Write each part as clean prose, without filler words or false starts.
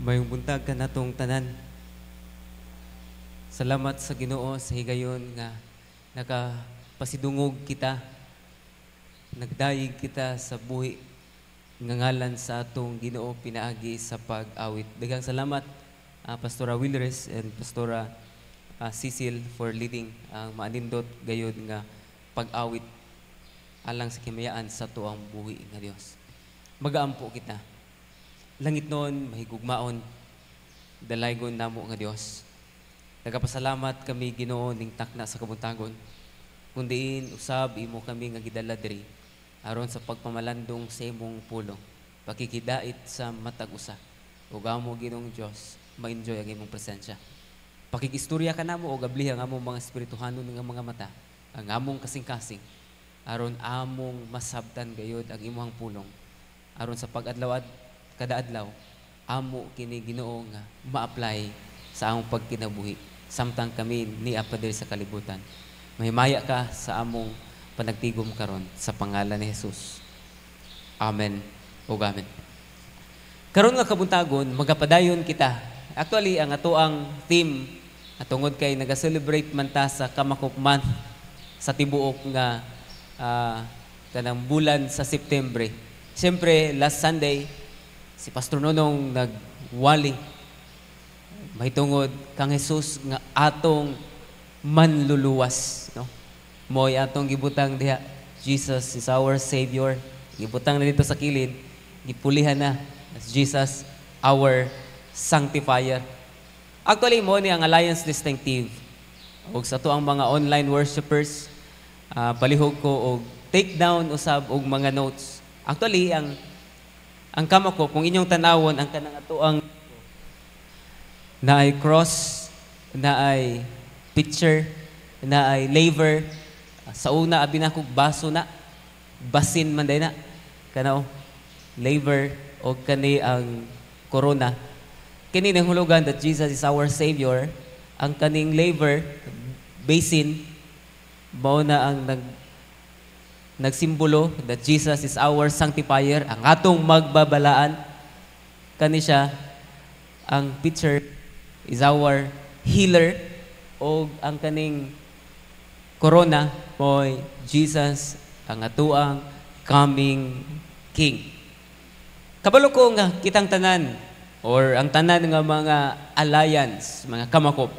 Mayong buntag ka natong tanan. Salamat sa Ginoo sa higayon nga nakapasidungog kita, nagdayeg kita sa buhi nga ngalan sa atong Ginoo pinaagi sa pag-awit. Daghang salamat Pastora Wilres and Pastora Cecil for leading ang maanindot gayud nga pag-awit alang sa kimayaan sa tuang buhi nga Dios. Magaampo kita. Langit noon, mahigugmaon, dalaygon namo nga Dios. Nagapasalamat kami Ginoo ning takna sa kabuntagon. Kundiin usab imo kami nga gidala diri aron sa pagpamalandong sa imong pulong, pakikidait sa matag usa. Ug amo Ginoong Dios, ma-enjoy ang imong presensya. Pakikistorya ka namo og abliha ang among mga espirituhanon nga mga mata, ang among kasing-kasing aron among masabtan gayud ang imong pulong. Aron sa pag-adlaw kada adlaw, amo kini Ginoo nga ma-apply sa among pagkinabuhi samtang kami niapa diri sa kalibutan. Mahimaya ka sa among panagtigom karon sa pangalan ni Jesus. Amen ug amen. Karon nga kabuntagon, magapadayon kita. Actually, ang atoang theme atungod kay naga-celebrate man ta sa Kamakop Month sa tibuok nga kanang bulan sa September. Siyempre, last Sunday, si Pastor Nonong nagwali mahitungod kang Jesus nga atong manluluwas, no? Mo'y atong gibutang diha, Jesus is our Savior. Gibutang na dito sa kilid, gipulihan na as Jesus our Sanctifier. Actually, mo ni ang Alliance Distinctive. Og sa to ang mga online worshipers, palihog ko og take down usab og mga notes. Actually, ang Kamakop, kung inyong tanawon, ang kanang ato ang na ay cross, na ay picture, na ay laver. Sa una, abinakog baso na, basin man day na, kanao, laver, o kani ang corona. Kini nang hulugan that Jesus is our Savior, ang kaning laver, basin, mao na ang nagsimbolo that Jesus is our Sanctifier, ang atong magbabalaan. Kani siya, ang picture is our healer, o ang kaning corona, mo'y Jesus, ang atuang coming King. Kabalo ko nga kitang tanan, or ang tanan nga mga alliance, mga Kamakop,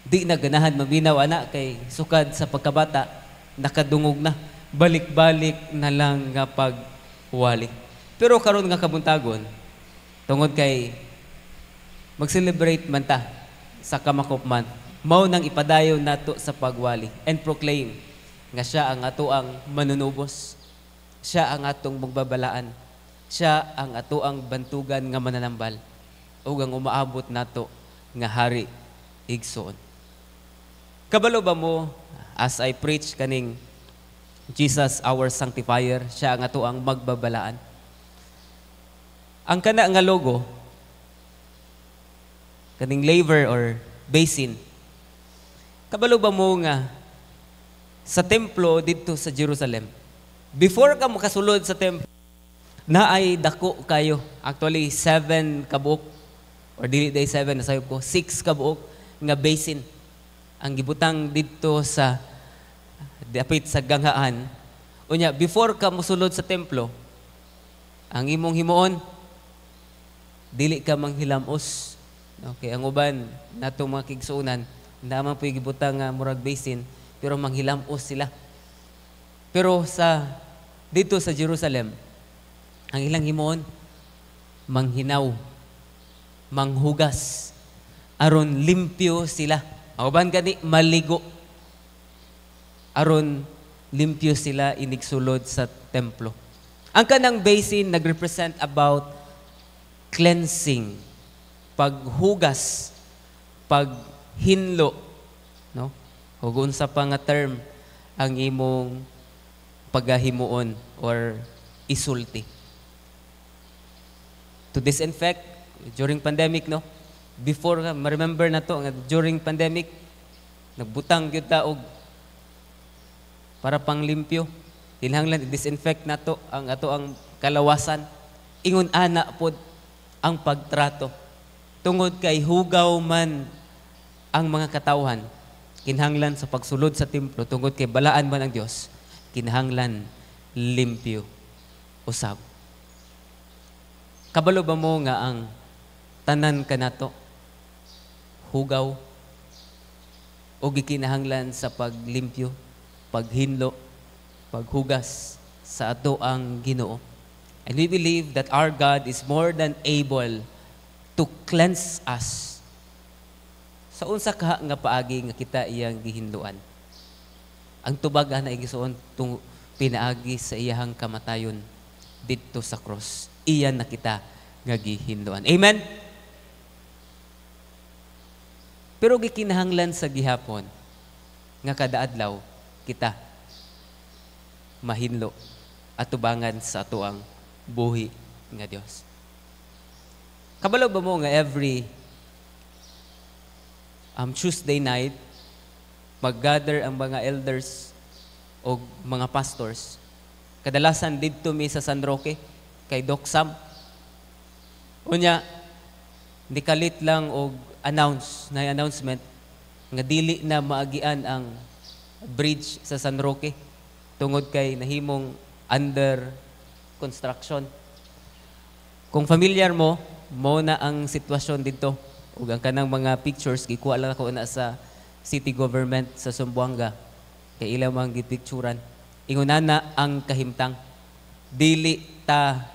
di na ganahan mabinaw ana kay sukad sa pagkabata, nakadungog na, balik-balik na lang nga pagwali. Pero karon nga kabuntagon, tungod kay mag-celebrate man ta sa Kamakop Month, mao nang ipadayon nato sa pagwali and proclaim nga siya ang ato ang manunubos, siya ang atong magbabalaan, siya ang ato ang bantugan nga mananambal, ug ang umaabot nato nga hari igsoon. Kabalo ba mo as I preach kaning Jesus our Sanctifier, siya ang ato ang magbabalaan? Ang kana nga logo, kaning laver or basin, kabalo ba mo nga sa templo dito sa Jerusalem, before ka makasulod sa templo, na ay dako kayo. Actually, 7 kabuok, or dili day 7, nasayop ko, 6 kabuok nga basin ang gibutang dito sa dapit sa ganghaan. Unya, before ka musulod sa templo, ang imong himuon, dili ka manghilamos. Okay, ang uban natong mga kigsuunan, naman po gibutang murag basin, pero manghilamos sila. Pero dito sa Jerusalem, ang ilang himuon, manghinaw, manghugas, aron limpyo sila. Ang uban gani maligo, aron limpyo sila inigsulod sa templo. Ang kanang basin nagrepresent about cleansing, paghugas, paghinlo, no? Ug unsa pa nga term ang imong pagahimuon or isulti. To disinfect during pandemic, no? Before, ma-remember na to, during pandemic, nagbutang gyud ta og para panglimpyo. Kinahanglan i-disinfect nato ang ato ang kalawasan. Ingon ana pod ang pagtrato. Tungod kay hugaw man ang mga katawhan, kinahanglan sa pagsulod sa templo, tungod kay balaan man ang Dios, kinahanglan limpyo usab. Kabalo ba mo nga ang tanan kanato hugaw o gikinahanglan sa paglimpyo, paghinlo, paghugas sa ato ang Ginoo? And we believe that our God is more than able to cleanse us. Sa unsa ka nga paagi nga kita iyang gihinluan. Ang tubag na igisuon pinaagi sa iyahang kamatayon didto sa cross. Iyan na kita nga gihinluan. Amen. Pero gikinahanglan sa gihapon nga kada adlaw kita mahinlo at tubangan sa atuang buhi nga Dios. Kabalo ba mo nga every Tuesday night mag-gather ang mga elders o mga pastors. Kadalasan didto mi sa San Roque kay Doc Sam. Unya nikalit lang og announcement nga dili na maagian ang bridge sa San Roque tungod kay nahimong under construction. Kung familiar mo na ang sitwasyon dito ug ang kanang mga pictures gikuha lang ako na sa city government sa Zamboanga kay ilang mga gipicturan. Ingunana ang kahimtang dili ta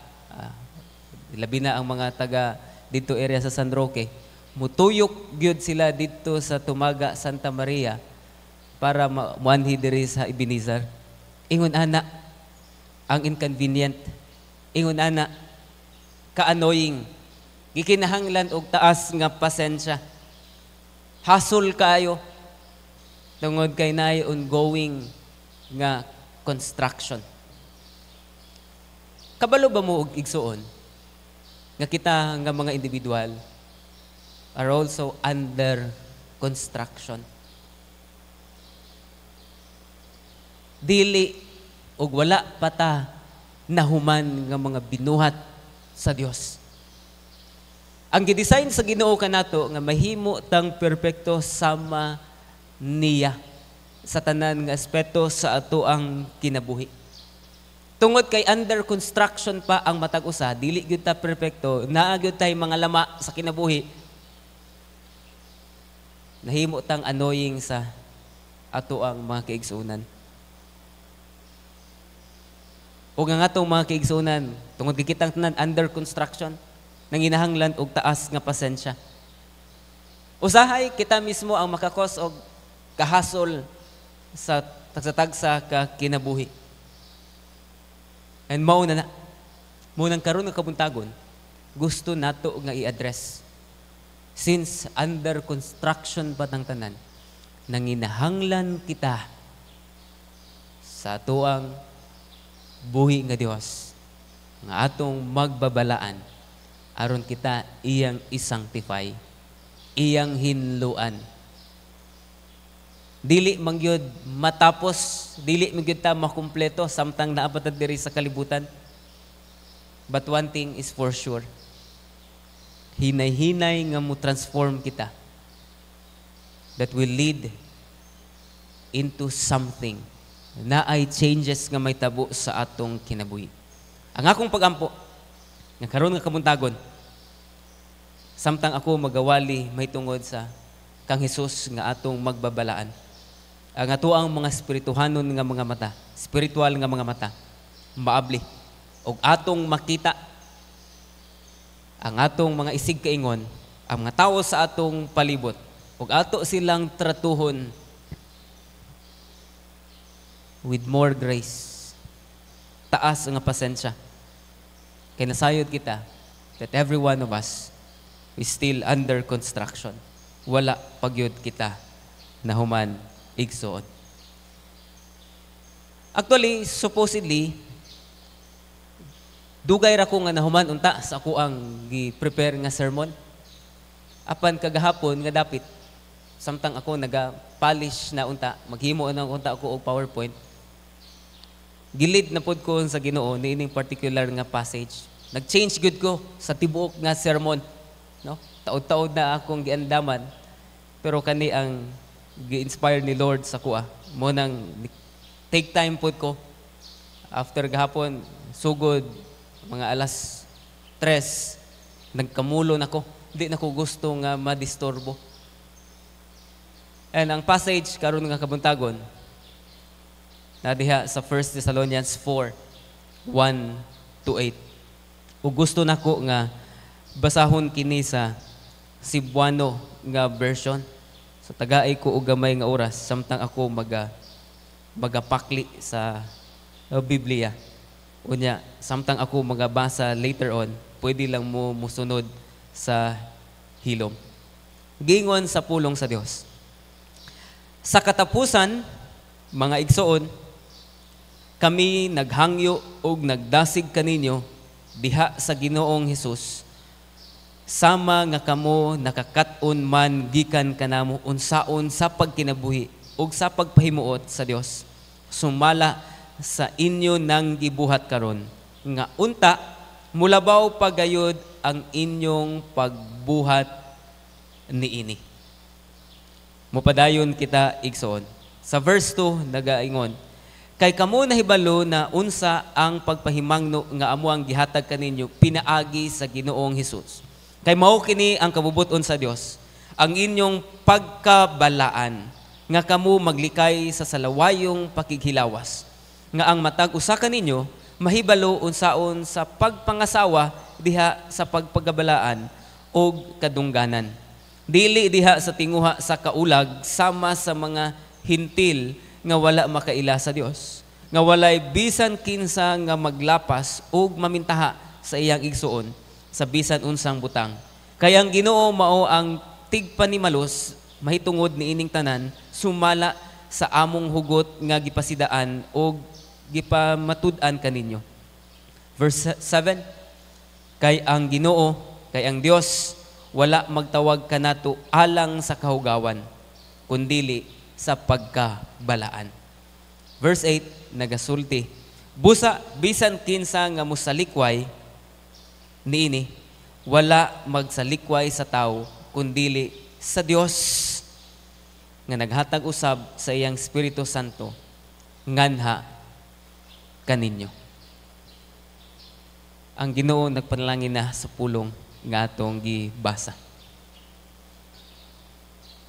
labi na ang mga taga dito area sa San Roque mutuyok gyud sila dito sa Tumaga Santa Maria para muanhi diri sa Ebenezer. Ingunana ang inconvenient, ingunana ka-annoying, gikinahanglan og taas nga pasensya. Hassle kayo tungod kay naay ongoing nga construction. Kabalo ba mo og igsuon nga kita nga mga individual are also under construction? Dili og wala pata nahuman nga mga binuhat sa Dios. Ang gidesign sa Ginoo kanato nga mahimo tang perpekto sama niya sa tanan nga aspeto sa ato ang kinabuhi. Tungod kay under construction pa ang matag usa, dili gyud ta perpekto, naa gyud tay mga lama sa kinabuhi. Nahimo tang annoying sa ato ang mga kaigsunan. O nga atong mga kaigsunan, tungod gikitang tanan under construction, nanginahanglan og taas nga pasensya. Usahay kita mismo ang makakos og kahasol sa tagsa-tagsa ka kinabuhi. And mao na munang karon nga kabuntagon, gusto nato nga i-address. Since under construction pa tang tanan, nanginahanglan kita sa atuang buhi nga Dios nga atong magbabalaan aron kita iyang i-sanctify, iyang hinluan. Dili mangyud matapos, dili mangyud ta makumpleto samtang naapatad diri sa kalibutan. But one thing is for sure, hinay-hinay nga mo transform kita that will lead into something na ay changes nga may tabo sa atong kinabuhi. Ang akong pagampo nga karon nga kamuntagon, samtang ako magawali may tungod sa kang Hesus nga atong magbabalaan. Ang ato ang mga spirituhanon nga mga mata, spiritual nga mga mata, maabli. Og atong makita ang atong mga isig kaingon, ang mga tawo sa atong palibot, og ato silang tratuhon with more grace. Taas nga pasensya. Kaya nasayod kita that every one of us is still under construction. Wala pagyod kita na human igsuon. Actually, supposedly, dugay ra ko nga nahuman unta sa ako ang gi-prepare nga sermon. Apan kagahapon nga dapit, samtang ako naga-polish na unta, maghimo na unta ako og PowerPoint, gilid na pod ko sa Ginoo niining particular nga passage Nag-change good ko sa tibuok nga sermon. No? Taod-taod na akong giandaman. Pero kani ang gi-inspire ni Lord sa kuha. Mo nang take time po ko. After gahapon, sugod, mga alas 3, nagkamulo na ko. Hindi na ko gusto nga madisturbo. And ang passage karon nga kabuntagon, na diha sa 1 Thessalonians 4:1-8. Ug gusto nako nga basahon kini sa Cebuano nga version. So tagaay ko og gamay nga oras samtang ako magapakli sa Biblia. Unya samtang ako magabasa later on, pwede lang mo musunod sa hilom. Gingon sa pulong sa Dios. Sa katapusan, mga igsoon, kami naghangyo og nagdasig kaninyo diha sa Ginoong Hesus, sama nga kamo nakakat-on man gikan kanamo unsaon sa pagkinabuhi ug sa pagpahimuot sa Dios, sumala sa inyo nang gibuhat karon, nga unta mulabaw pagayod ang inyong pagbuhat niini. Mupadayon kita igsoon. Sa verse 2 nagaingon, kay kamo nahibalo na unsa ang pagpahimangno nga amo ang gihatag kaninyo pinaagi sa Ginoong Hesus. Kay mao kini ang kabubuton sa Dios, ang inyong pagkabalaan nga kamo maglikay sa salawayong pakighilawas, nga ang matag usa kaninyo mahibalo unsaon sa pagpangasawa diha sa pagpagabalaan og kadungganan. Dili diha sa tinguha sa kaulag sama sa mga hintil nga wala makaila sa Dios, nga walay bisan kinsa nga maglapas ug mamintaha sa iyang igsuon sa bisan unsang butang. Kaya ang Ginoo mao ang tigpanimalos mahitungod niining tanan, sumala sa among hugot nga gipasidaan ug gipamatud-an kaninyo. Verse 7, kay ang Ginoo, kay ang Dios wala magtawag kanato alang sa kahugawan, kundili sa pagkabalaan. Verse 8, nagasulti, busa bisan kinsa nga musalikway niini, wala magsalikway sa tao kundili sa Dios nga naghatag usab sa iyang Espiritu Santo nganha kaninyo. Ang Ginoo nagpanalangin na sa pulong nga atong gibasa.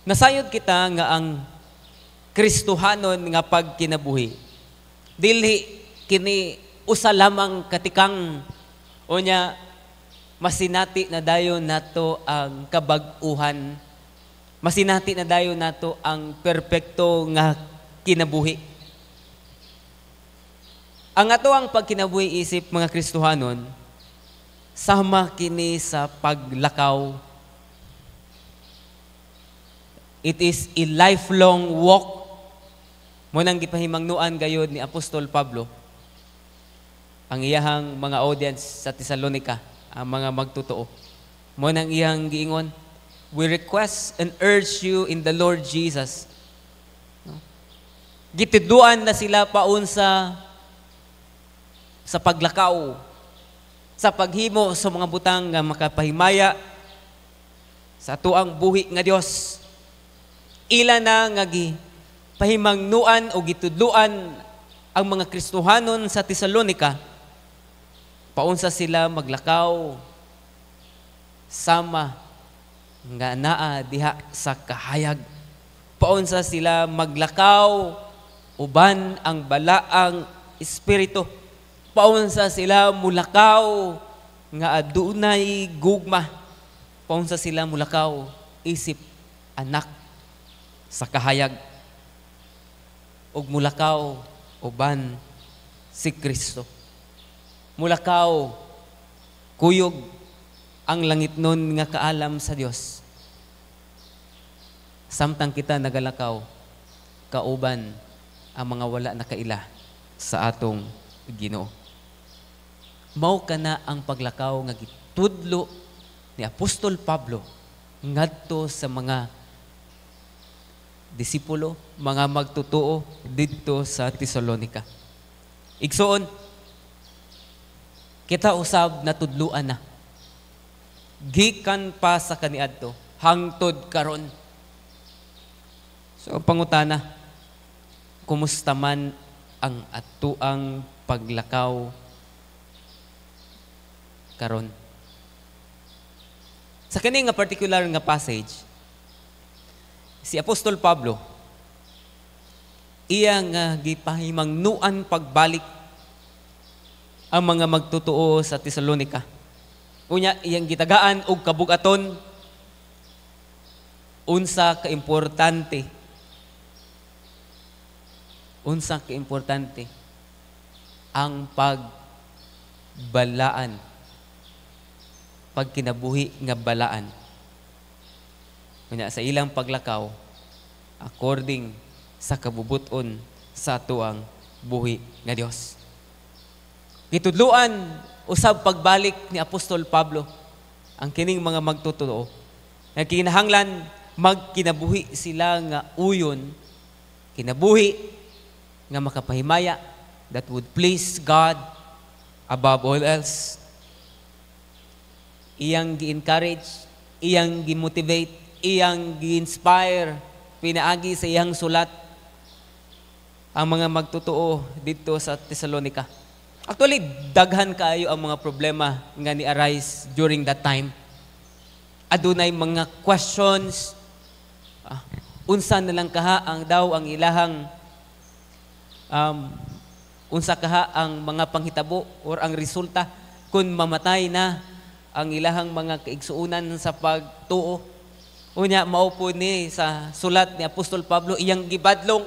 Nasayod kita nga ang Kristohanon nga pagkinabuhi dili kini usa lamang katikang unya masinati na dayon nato ang kabag-uhan, masinati na dayon nato ang perpekto nga kinabuhi. Ang ato ang pagkinabuhi isip mga Kristohanon sama kini sa paglakaw. It is a lifelong walk. Munang gipahimangnuan gayud ni Apostol Pablo ang iyahang mga audience sa Thessalonica, ang mga magtotoo. Munang iyang giingon, we request and urge you in the Lord Jesus. Gitiduan na sila paunsa sa paglakaw, sa paghimo sa mga butang nga makapahimaya sa tuang buhi nga Dios. Ila na nga pahimangnuan o gitudluan ang mga Kristohanon sa Thessalonica, paunsa sila maglakaw sama nga naa diha sa kahayag. Paunsa sila maglakaw uban ang balaang espiritu. Paunsa sila mulakaw nga adunay gugma. Paunsa sila mulakaw isip anak sa kahayag. Og mulakaw uban si Kristo. Mulakaw kuyog ang langit nun nga kaalam sa Dios. Samtang kita nagalakaw kauban ang mga wala na kaila sa atong Ginoo. Mao kana ang paglakaw nga gitudlo ni Apostol Pablo ngadto sa mga disipulo, mga magtutuo didto sa Thessalonica. Igsoon, Kita usab natudluan na. Gikan pa sa kaniadto hangtod karon. So pangutana, kumusta man ang atuang paglakaw karon? Sa kani nga particular nga passage, si Apostol Pablo iya nga gipahimangnuan pagbalik ang mga magtutuo sa Tesalonica. Unya iyang gitagaan og kabugaton unsa ka importante ang pagbalaan, pagkinabuhi nga balaan. Unya sa ilang paglakaw according sa kabubuton sa tuang buhi nga Dios. Gitudluan usab pagbalik ni Apostol Pablo ang kining mga magtutuo nga kinahanglan magkinabuhi sila nga uyon, kinabuhi nga makapahimaya that would please God above all else. Iyang gi-encourage, iyang gi-motivate, iyang gi-inspire pinaagi sa iyang sulat ang mga magtutuo dito sa Tesalonica. Actually, daghan kaayo ang mga problema nga ni-arise during that time. Adunay mga questions. Unsa na lang kaha ang daw ang ilahang unsa kaha ang mga panghitabo or ang resulta kung mamatay na ang ilahang mga kaigsuunan sa pagtuo. Unya maupo ni sa sulat ni Apostol Pablo iyang gibadlong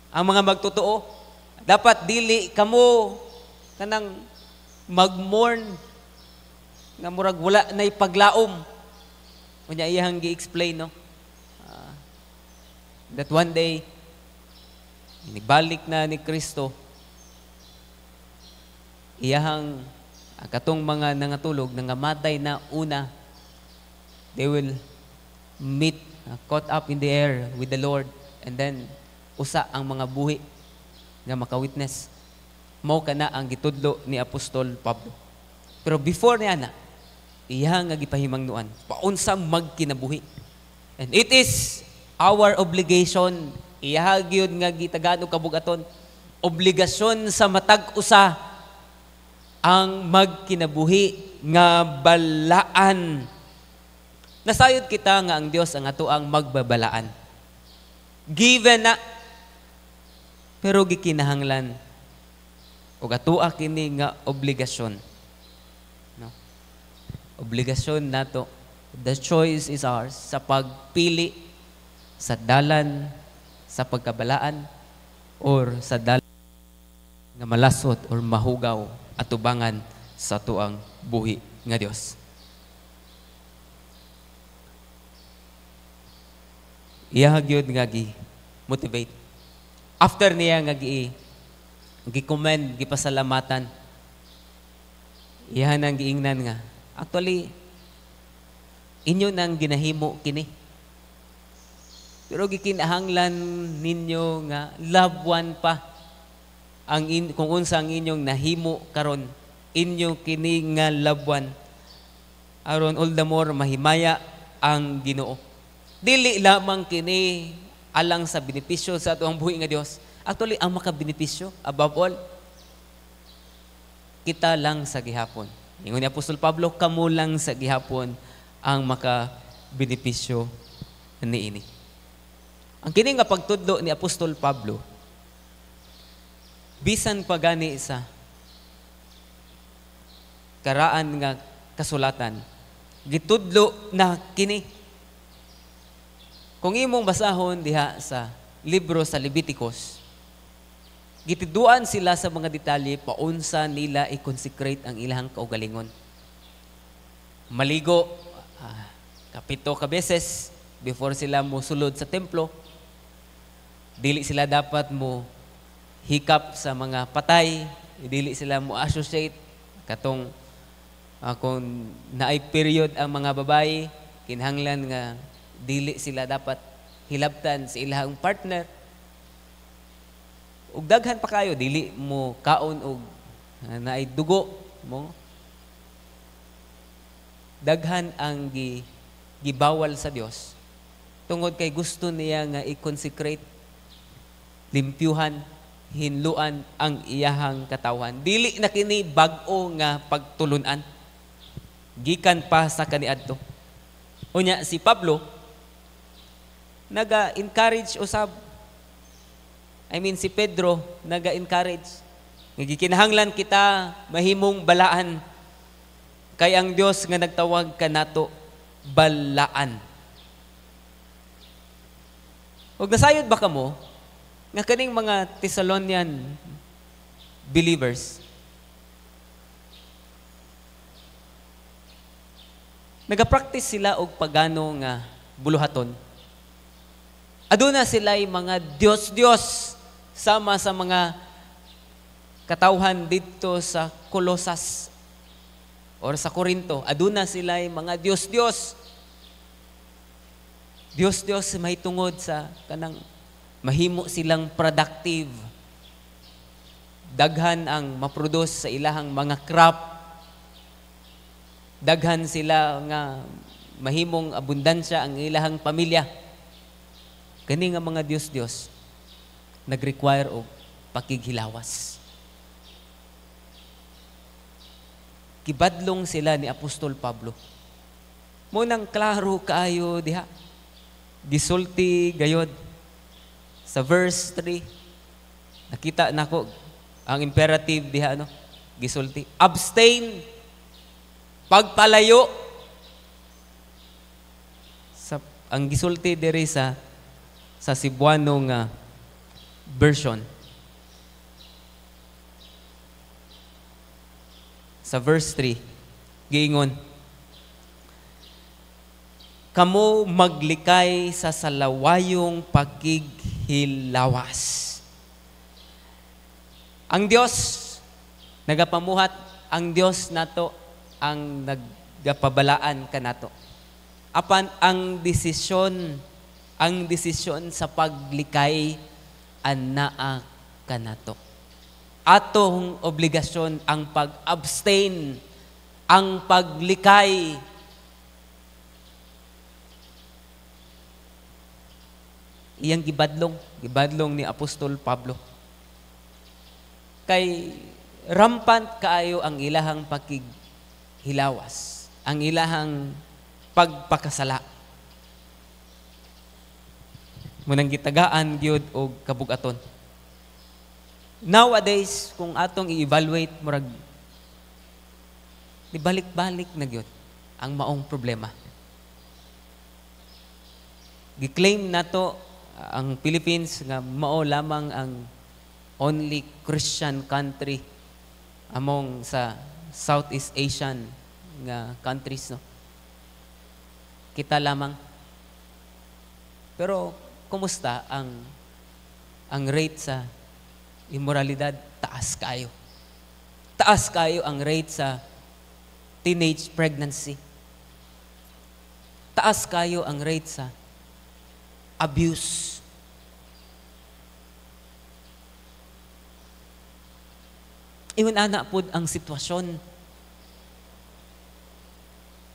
ang mga magtutuo. Dapat dili kamo kanang mag-mourn nga murag wala nay paglaom. Unya iyang gi-explain no. That one day inibalik na ni Kristo iyahang katong mga nangatulog nangamatay na una, they will meet caught up in the air with the Lord, and then usa ang mga buhi nga makawitness. Mao kana ang gitudlo ni Apostol Pablo. Pero before niya na, iya nga gipahimangnuan paunsa magkinabuhi. And it is our obligation, iya gyud nga gitagaan og kabugaton, obligasyon sa matag usa ang magkinabuhi nga balaan. Nasayod kita nga ang Dios ang ato ang magbabalaan. Given na, pero gikinahanglan ug atoa kini nga obligasyon. No? Obligasyon nato. The choice is ours sa pagpili sa dalan sa pagkabalaan or sa dalan nga malasot or mahugaw atubangan sa tuang buhi nga Dios. Iya gyud nga gi-motivate. After niya nga gi-commend, gipasalamatan, iya nang giingnan nga, actually, inyo nang ginahimo kini. Pero gikinahanglan ninyo nga loved one pa ang kung unsa ang inyong nahimo karon, inyo kini nga loved one. Aron all the more mahimaya ang Ginoo. Dili lamang kini alang sa benepisyo sa atuang buhi nga Dios. Actually, ang makabenepisyo, above all, kita lang sa gihapon. Ingon ni Apostol Pablo, kamo lang sa gihapon ang makabenepisyo niini. Ang kini nga pagtudlo ni Apostol Pablo, bisan pa gani sa karaan nga kasulatan, gitudlo na kini. Kung imong basahon diha sa libro sa Leviticus, gitiduan sila sa mga detalye paunsa nila i-consecrate ang ilahang kaugalingon. Maligo, kapito ka beses before sila mo sulod sa templo. Dili sila dapat mo hikap sa mga patay, dili sila mo associate katong kung naay period ang mga babae, kinahanglan nga dili sila dapat hilabtan sa ilahang partner. Ug daghan pa kayo, dili mo kaon og na ay dugo mo, daghan ang gibawal sa Dios tungod kay gusto niya nga i-consecrate, limpyuhan, hinluan ang iyahang katawan. Dili na kini bag-o nga pagtulunan, gikan pa sa kaniadto. Unya si Pablo naga-encourage usab, si Pedro naga-encourage nga gikinahanglan kita mahimong balaan kay ang Dios nga nagtawag kanato balaan. Ug nasayod ba kamo nga kaning mga Thessalonian believers nagapractice sila og pagano nga buluhaton? Aduna sila'y mga Diyos-Diyos sama sa mga katawhan dito sa Colosas or sa Corinto. Aduna sila'y mga Diyos-Diyos. Diyos-Diyos may tungod sa kanang mahimo silang productive. Daghan ang maproduce sa ilahang mga crop. Daghan sila nga mahimong abundansya ang ilahang pamilya. Kani nga mga Diyos-Diyos nag-require og pakighilawas. Kibadlong sila ni Apostol Pablo. Munang klaro kaayo diha. Gisulti gayod sa verse 3. Nakita nako ang imperative diha gisulti. Abstain, pagpalayo. Ang gisulti diri sa Cebuano nga version. Sa verse 3, giingon, kamo maglikay sa salawayong pakighilawas. Ang Dios nagapamuhat, ang Dios nato ang nagapabalaan kanato. Apan ang desisyon sa paglikay anaa kanato. Atong obligasyon ang pag-abstain, ang paglikay. Iyang gibadlong ni Apostol Pablo. Kay rampant kaayo ang ilahang pakighilawas, ang ilahang pagpakasala. Munang gitagaan gyud og kabugaton. Nowadays, kung atong i-evaluate murag balik-balik na gyud ang maong problema. Giklaim nato ang Philippines nga mao lamang ang only Christian country among sa Southeast Asian nga countries, no? Kita lamang. Pero kumusta ang rate sa immoralidad? Taas kayo. Taas kayo ang rate sa teenage pregnancy. Taas kayo ang rate sa abuse. Ingon ana pud ang sitwasyon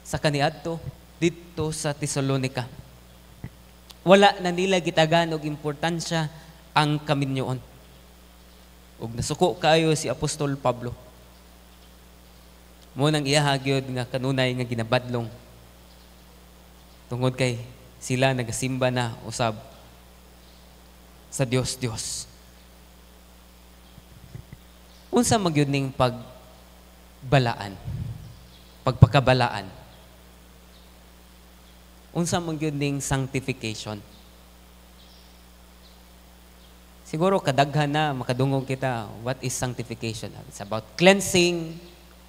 sa kaniadto dito sa Thessalonica. Wala na nila gitagan og importansya ang kaminyoon. Ug nasuko kayo si Apostol Pablo. Mo nang iyaha gyud nga kanunay nga ginabadlong. Tungod kay sila nagasimba na usab sa Dios. Unsa man gyud ning pagbalaan? Pagpakabalaan. Unsa man gyud ning sanctification? Siguro kadaghan na makadungog kita what is sanctification. It's about cleansing,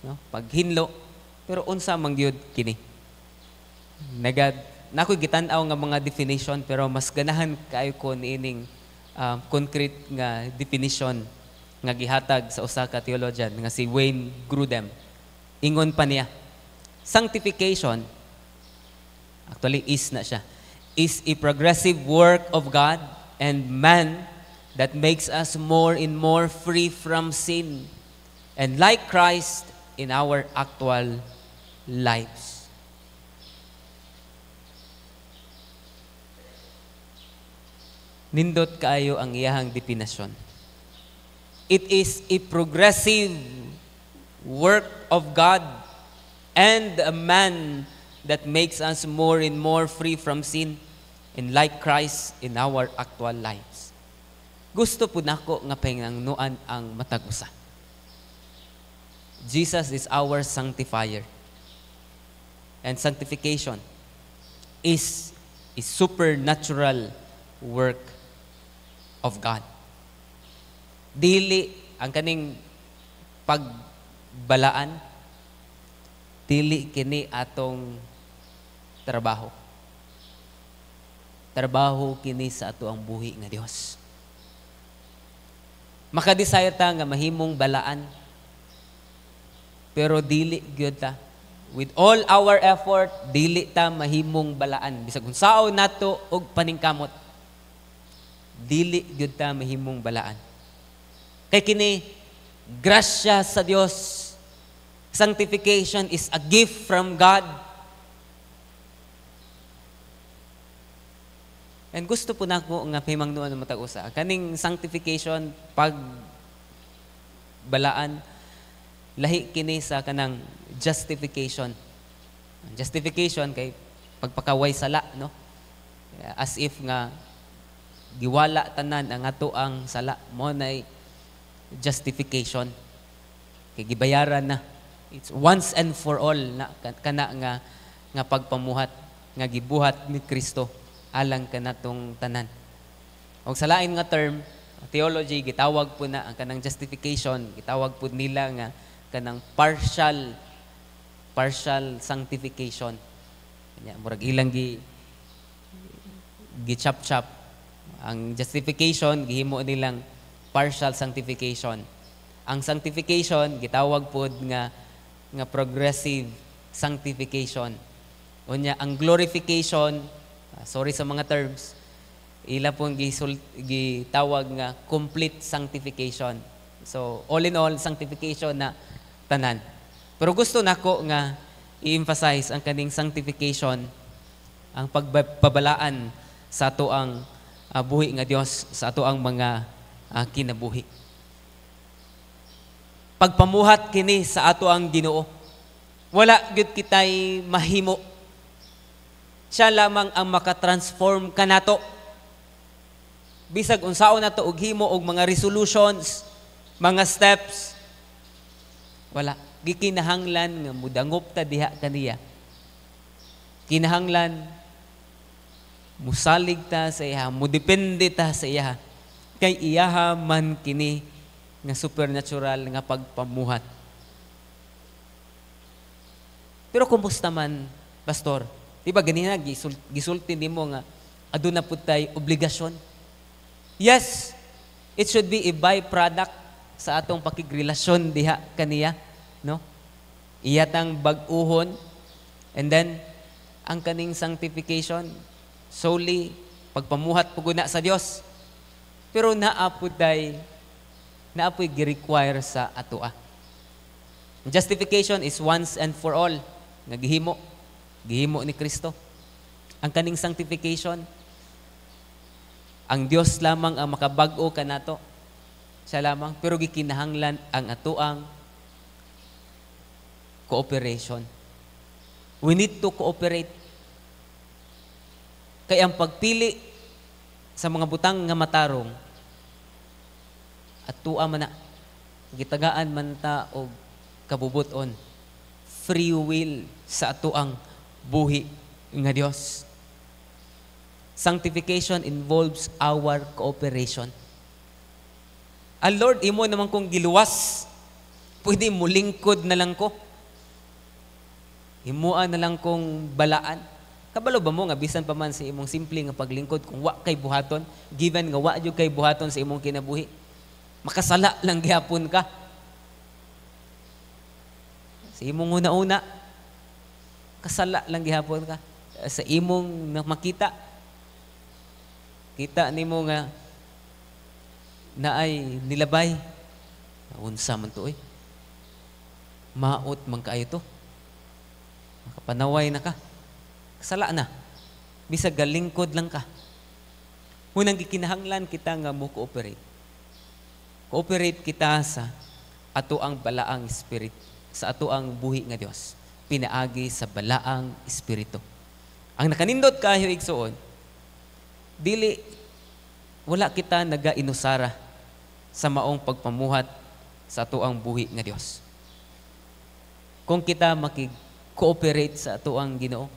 no? Paghinlo. Pero unsa man gyud kini? Nakoy gitan-aw nga mga definition pero mas ganahan kaayo ko niining concrete nga definition nga gihatag sa usa ka theologian nga si Wayne Grudem. Ingon pa niya, sanctification actually is a progressive work of God and man that makes us more and more free from sin and like Christ in our actual lives. Nindot kaayo ang iyahang definasyon. It is a progressive work of God and a man that makes us more and more free from sin and like Christ in our actual lives. Gusto po nako nga pangangnuan ang matag usa. Jesus is our sanctifier. And sanctification is a supernatural work of God. Dili ang kaning pagbalaan, dili kini atong trabaho. Trabaho kini sa ato ang buhi nga Dios. Makadesire ta nga mahimong balaan, pero dili gyud ta. With all our effort, dili ta mahimong balaan. Bisag unsaon nato og paningkamot, dili gyud ta mahimong balaan. Kay kini grasya sa Dios. Sanctification is a gift from God. And gusto po nako nga himangnuan ng matag usa. Kaning sanctification pag balaan lahi kini sa kanang justification. Justification kay pagpakaway sala, no? As if nga giwala tanan ang ato ang sala mo nay justification. Kay gibayaran na. It's once and for all na kana nga pagpamuhat nga gibuhat ni Kristo alang kanatong tanan. Og sa lain nga term, theology gitawag po na ang kanang justification, gitawag po nila nga kanang partial sanctification. Kanya murag ilang gi-chop-chop. Ang justification gihimo nilang partial sanctification. Ang sanctification gitawag pod nga progressive sanctification. Unya ang glorification, sorry sa mga terms, ila pong gitawag nga complete sanctification. So all in all, sanctification na tanan. Pero gusto nako nga i-emphasize ang kaning sanctification, ang pagpabalaan sa ato ang buhi nga Dios, sa ato ang mga kinabuhi. Pagpamuhat kini sa ato ang Ginoo. Wala gyud kitay mahimo. Siya lamang ang makatransform kanato. Bisag unsaon nato og himo og mga resolutions, mga steps, wala. Gikinahanglan nga mudangop ta diha kaniya. Kinahanglan musalig ta sa iya, mudepende ta sa iya. Kay iyaha man kini nga supernatural nga pagpamuhat. Pero kumusta man, Pastor? Diba ganina, gisulti nimo nga aduna pud tay obligasyon. Yes, it should be a byproduct sa atong pakigrelasyon diha kaniya, no? Iyatang bag-uhon, and then ang kaning sanctification solely pagpamuhat puguna sa Dios. Pero naapoy gi-require sa atoa. Justification is once and for all nga gihimo ni Kristo. Ang kaning sanctification, ang Dios lamang ang makabag-o kanato. Siya lamang, pero gikinahanglan ang atoang cooperation. We need to cooperate. Kay ang pagpili sa mga butang nga matarong, atua man na, gitagaan man ta og kabubuton, free will sa atoang buhi nga Dios. Sanctification involves our cooperation. Lord, imo naman kong giluwas, pwede mo lingkod na lang ko. Imuan na lang kong balaan. Kabalo ba mo nga bisan pa man sa imong simple nga paglingkod kung wa kay buhaton, given nga wa jud kay buhaton sa imong kinabuhi, makasala lang gihapon ka. Sa imong una-una, kasala lang gihapon ka. Sa imong makita, kita nimo nga naay nilabay. Unsa man to maot man kaayo to. Makapanaway na ka. Kasala na. Bisag galingkod lang ka. Munang gikinahanglan kita nga mo cooperate. Cooperate kita sa ato ang balaang spirit, sa ato ang buhi nga Dios. Pinaagi sa balaang espiritu. Ang nakanindot kayo igsuon, dili wala kita naga-inusara sa maong pagpamuhat sa ato ang buhi nga Dios. Kung kita makig-cooperate sa ato ang Ginoo,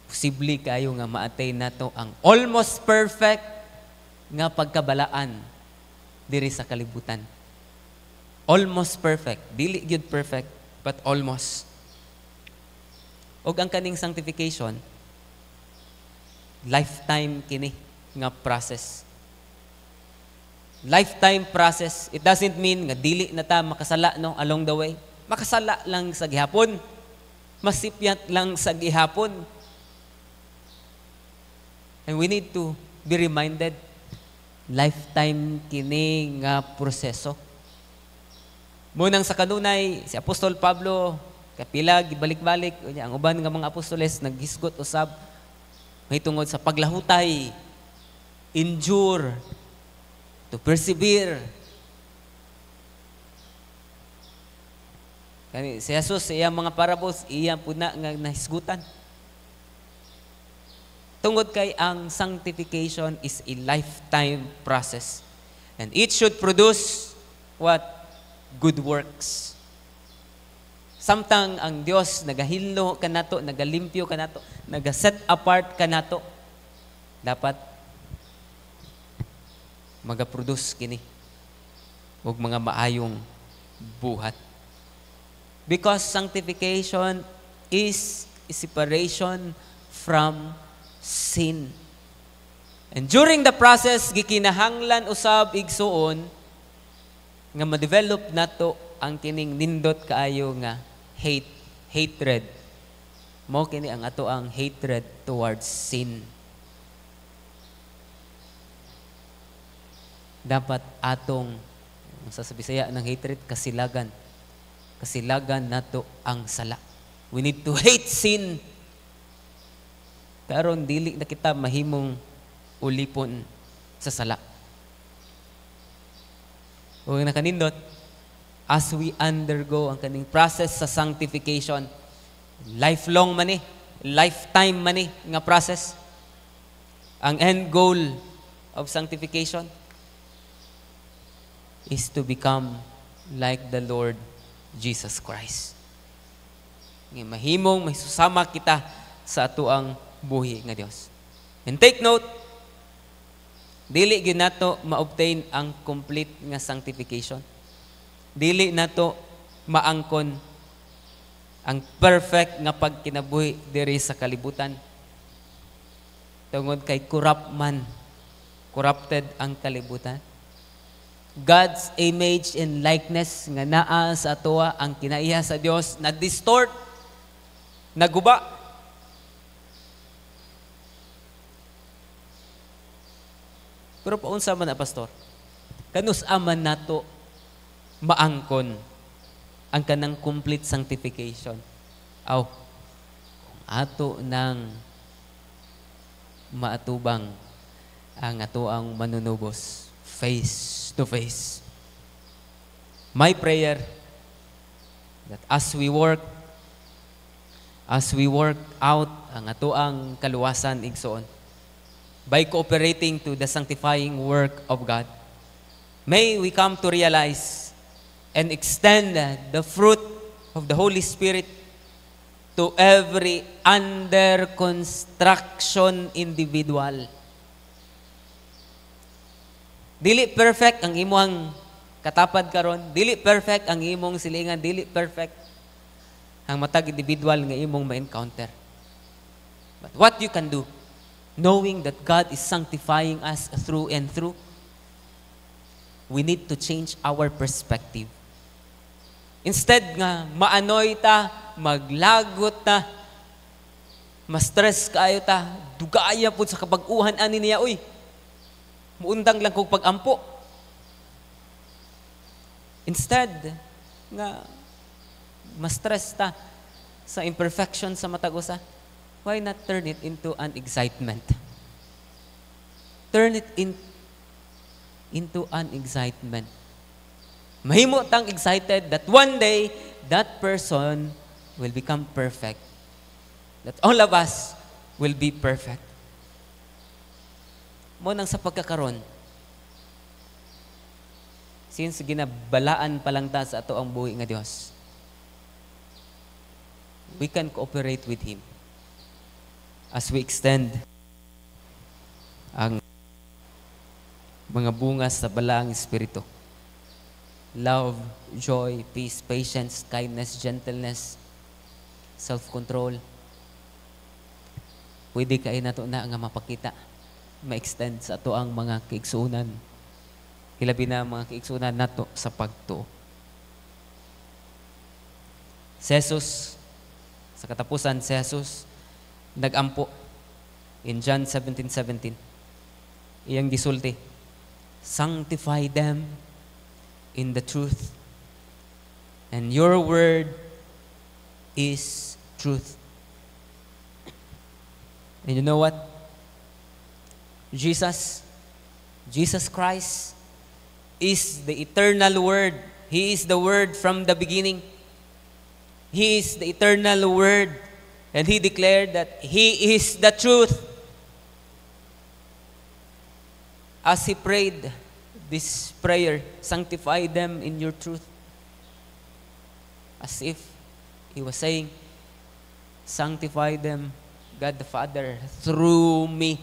posible kayo nga ma-attain nato ang almost perfect nga pagkabalaan diri sa kalibutan. Almost perfect. Dili gyud perfect, but almost. Og ang kaning sanctification, lifetime kini nga process. Lifetime process. It doesn't mean nga dili na ta makasala no along the way. Makasala lang sa gihapon. Masipyat lang sa gihapon. And we need to be reminded, lifetime kini nga proseso. Munang sa kanunay, si Apostol Pablo, kapila, gibalik-balik, ang uban nga mga apostoles, naghisgot usab, may tungod sa paglahutay, endure, to persevere. Kani, si Jesus, iyang mga parables, iyang puna nga nahisgutan. Tungod kay ang sanctification is a lifetime process. And it should produce what? Good works. Samtang ang Dios nagahilo kanato, nagalimpyo kanato, nagaset apart kanato, dapat magaproduce kini og mga maayong buhat. Because sanctification is separation from sin. And during the process, gikinahanglan usab igsuon nga ma-develop nato ang kining nindot kaayo nga hatred. Mao kini ang ato ang hatred towards sin. Dapat atong sa Bisaya ng hatred kasilagan. Kasilagan nato ang sala. We need to hate sin. Karon dili na kita mahimong ulipon sa sala. O nakanindot, as we undergo ang kaning process sa sanctification, lifelong man lifetime man nga process, ang end goal of sanctification is to become like the Lord Jesus Christ. Nga mahimong may susama kita sa ato ang buhi nga Dios. And take note, dili gyud nato ma-obtain ang complete nga sanctification. Dili nato maangkon ang perfect nga pagkinabuhi diri sa kalibutan. Tungod kay corrupted ang kalibutan. God's image and likeness nga naa sa atoa ang kinaiya sa Dios na distort, naguba. Pero paunsa man na, pastor, kanus-aman nato maangkon ang kanang complete sanctification. Kung ato nang maatubang ang ato ang manunubos face to face. My prayer that as we work out ang ato ang kaluwasan igsoon, by cooperating to the sanctifying work of God, may we come to realize and extend the fruit of the Holy Spirit to every under construction individual. Dili perfect ang imong katapad karon, dili perfect ang imong silingan, dili perfect ang matag individual nga imong ma-encounter. But what you can do, knowing that God is sanctifying us through and through, we need to change our perspective. Instead nga, maanoy ta, maglagot ta, ma-stress kaayo ta, dugaya po sa kabag-uhan ani niya, uy, muundang lang kong pag-ampo. Instead, nga, ma-stress ta sa imperfection sa matag usa, why not turn it into an excitement? Turn it into an excitement. Mahimo tang excited that one day, that person will become perfect. That all of us will be perfect. Mo nang sa pagkakaroon, since ginabalaan pa lang ta sa ato ang buhi nga Dios, we can cooperate with Him as we extend ang mga bunga sa balaang Espiritu. Love, joy, peace, patience, kindness, gentleness, self-control. Pwede kayo na ito na nga mapakita, ma-extend sa ato ang mga kaigsuunan. Hilabi na mga kaigsuunan nato sa pagtuo. Si Jesus, sa katapusan, si Jesus nag-ampo in John 17:17. Iyang gisulti, sanctify them in the truth, and your word is truth. And you know what? Jesus Christ is the eternal Word. He is the Word from the beginning. He is the eternal Word. And He declared that He is the truth. As He prayed this prayer, sanctify them in your truth. As if He was saying, sanctify them, God the Father, through me.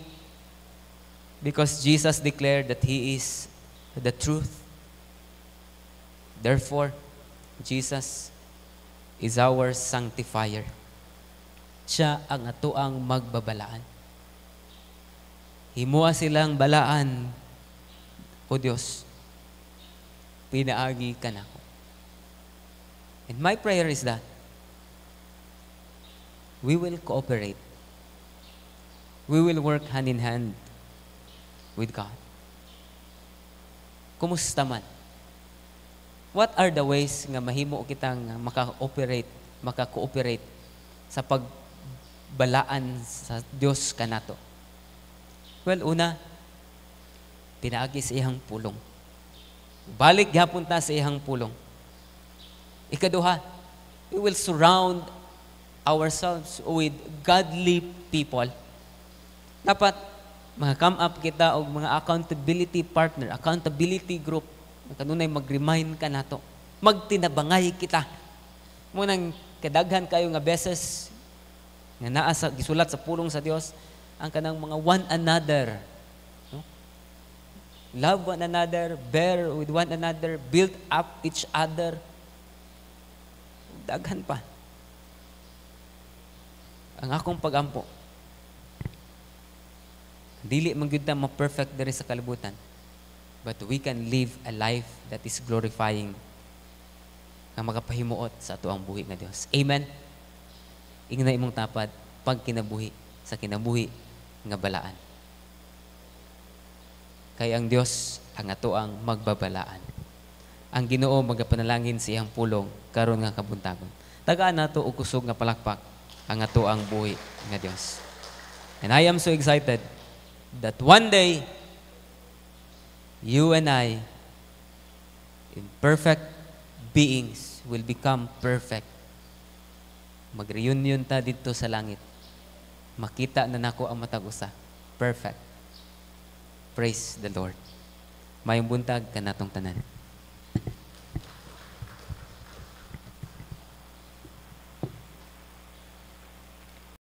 Because Jesus declared that He is the truth. Therefore, Jesus is our sanctifier. Siya ang atoang magbabalaan. Himuha silang balaan, O Diyos, pinaagi ka na ko. And my prayer is that we will cooperate. We will work hand in hand with God. Kumusta man? What are the ways nga mahimo kitang maka-cooperate sa pagbalaan sa Dios kanato? Well, una, pinaagi sa iyang pulong. Balik gyapon ta sa iyang pulong. Ikaduha, we will surround ourselves with godly people. Dapat come up kita og mga accountability partner, accountability group. Kanunay mag-remind ka nato. Magtinabangay kita. Munang kadaghan kayo nga beses nga naa sa gisulat sa pulong sa Dios ang kanang mga one another. No? Love one another, bear with one another, build up each other. Daghan pa. Ang akong pagampo, dili man gyud ta ma-perfect diri sa kalibutan, but we can live a life that is glorifying nga magapahimuot sa ato ang buhi nga Dios. Amen. Ingna imong tapad pag kinabuhi sa kinabuhi nga balaan. Kay ang Dios ang ato ang magbabalaan. Ang Ginoo magapanalangin sa iyang pulong karon nga kabuntagon. Tagaan nato og kusog nga palakpak ang ato ang buhi nga Dios. And I am so excited that one day, you and I, imperfect beings, will become perfect. Mag-reunion ta dito sa langit. Makita na nako ang matag usa. Perfect. Praise the Lord. Mayong buntag kanatong tanan.